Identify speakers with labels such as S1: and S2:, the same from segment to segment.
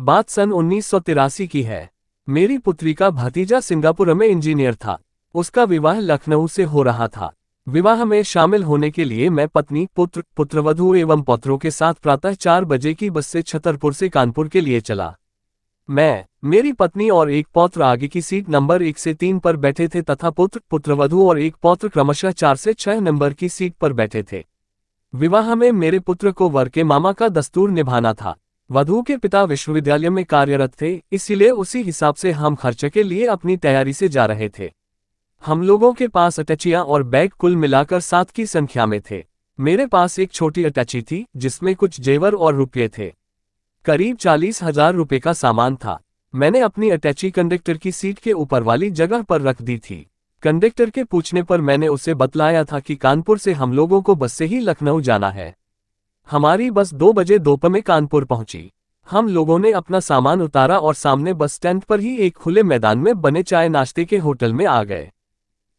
S1: बात सन 1983 की है। मेरी पुत्री का भतीजा सिंगापुर में इंजीनियर था। उसका विवाह लखनऊ से हो रहा था। विवाह में शामिल होने के लिए मैं पत्नी, पुत्र, पुत्रवधू एवं पौत्रों के साथ प्रातः 4 बजे की बस से छतरपुर से कानपुर के लिए चला। मैं, मेरी पत्नी और एक पौत्र आगे की सीट नंबर 1 से 3 पर बैठे थे तथा पुत्र, पुत्रवधू और एक पौत्र क्रमशः 4 से 6 नंबर की सीट पर बैठे थे। विवाह में मेरे पुत्र को वर के मामा का दस्तूर निभाना था। वधू के पिता विश्वविद्यालय में कार्यरत थे, इसीलिए उसी हिसाब से हम खर्च के लिए अपनी तैयारी से जा रहे थे। हम लोगों के पास अटैचियां और बैग कुल मिलाकर 7 की संख्या में थे। मेरे पास एक छोटी अटैची थी जिसमें कुछ जेवर और रुपये थे। करीब 40,000 रुपये का सामान था। मैंने अपनी अटैची कंडक्टर की सीट के ऊपर वाली जगह पर रख दी थी। कंडक्टर के पूछने पर मैंने उसे बतलाया था कि कानपुर से हम लोगों को बस से ही लखनऊ जाना है। हमारी बस 2 बजे दोपहर में कानपुर पहुंची। हम लोगों ने अपना सामान उतारा और सामने बस स्टैंड पर ही एक खुले मैदान में बने चाय नाश्ते के होटल में आ गए।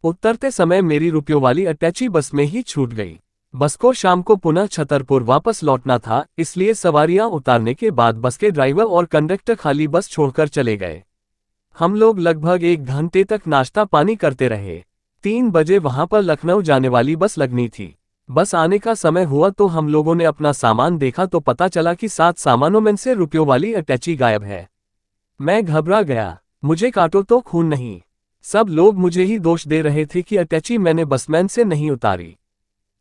S1: उतरते समय मेरी रुपयों वाली अटैची बस में ही छूट गई। बस को शाम को पुनः छतरपुर वापस लौटना था, इसलिए सवारियां उतारने के बाद बस के ड्राइवर और कंडक्टर खाली बस छोड़कर चले गए। हम लोग लगभग 1 घंटे तक नाश्ता पानी करते रहे। 3 बजे वहां पर लखनऊ जाने वाली बस लगनी थी। बस आने का समय हुआ तो हम लोगों ने अपना सामान देखा तो पता चला कि 7 सामानों में से रुपयों वाली अटैची गायब है। मैं घबरा गया। मुझे काटो तो खून नहीं। सब लोग मुझे ही दोष दे रहे थे कि अटैची मैंने बसमैन से नहीं उतारी।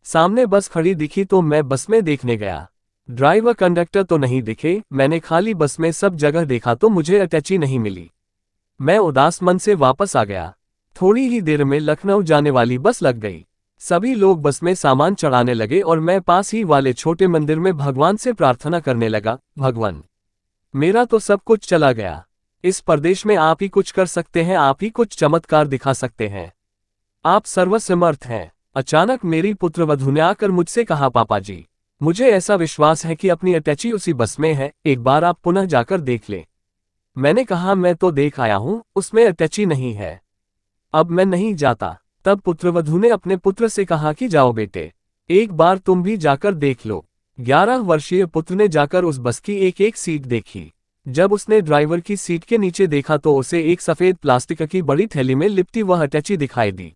S1: सामने बस खड़ी दिखी तो मैं बस में देखने गया। ड्राइवर कंडक्टर तो नहीं दिखे। मैंने खाली बस में सब जगह देखा तो मुझे अटैची नहीं मिली। मैं उदास मन से वापस आ गया। थोड़ी ही देर में लखनऊ जाने वाली बस लग गई। सभी लोग बस में सामान चढ़ाने लगे और मैं पास ही वाले छोटे मंदिर में भगवान से प्रार्थना करने लगा, भगवान, मेरा तो सब कुछ चला गया। इस परदेश में आप ही कुछ कर सकते हैं, आप ही कुछ चमत्कार दिखा सकते हैं। आप सर्वसमर्थ हैं। अचानक मेरी पुत्रवधू ने आकर मुझसे कहा, पापा जी, मुझे ऐसा विश्वास है कि अपनी अटैची उसी बस में है, एक बार आप पुनः जाकर देख लें। मैंने कहा, मैं तो देख आया हूं, उसमें अटैची नहीं है। अब मैं नहीं जाता। तब पुत्रवधू ने अपने पुत्र से कहा कि जाओ बेटे, एक बार तुम भी जाकर देख लो। 11 वर्षीय पुत्र ने जाकर उस बस की एक एक सीट देखी। जब उसने ड्राइवर की सीट के नीचे देखा तो उसे एक सफेद प्लास्टिक की बड़ी थैली में लिपटी वह अटैची दिखाई दी।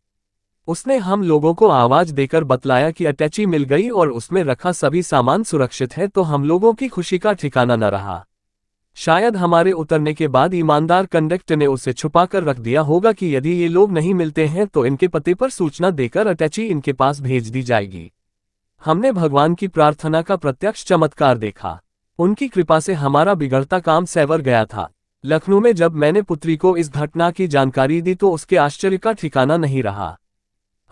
S1: उसने हम लोगों को आवाज देकर बतलाया कि अटैची मिल गई और उसमें रखा सभी सामान सुरक्षित है, तो हम लोगों की खुशी का ठिकाना न रहा। शायद हमारे उतरने के बाद ईमानदार कंडक्टर ने उसे छुपाकर रख दिया होगा कि यदि ये लोग नहीं मिलते हैं तो इनके पते पर सूचना देकर अटैची इनके पास भेज दी जाएगी। हमने भगवान की प्रार्थना का प्रत्यक्ष चमत्कार देखा। उनकी कृपा से हमारा बिगड़ता काम सवर गया था। लखनऊ में जब मैंने पुत्री को इस घटना की जानकारी दी तो उसके आश्चर्य का ठिकाना नहीं रहा।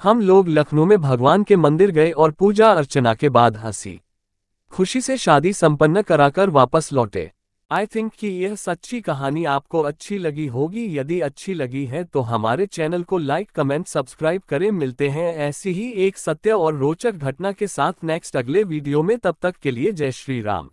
S1: हम लोग लखनऊ में भगवान के मंदिर गए और पूजा अर्चना के बाद हंसी खुशी से शादी संपन्न कराकर वापस लौटे। आई थिंक कि यह सच्ची कहानी आपको अच्छी लगी होगी। यदि अच्छी लगी है तो हमारे चैनल को लाइक, कमेंट, सब्सक्राइब करें। मिलते हैं ऐसी ही एक सत्य और रोचक घटना के साथ नेक्स्ट अगले वीडियो में। तब तक के लिए जय श्री राम।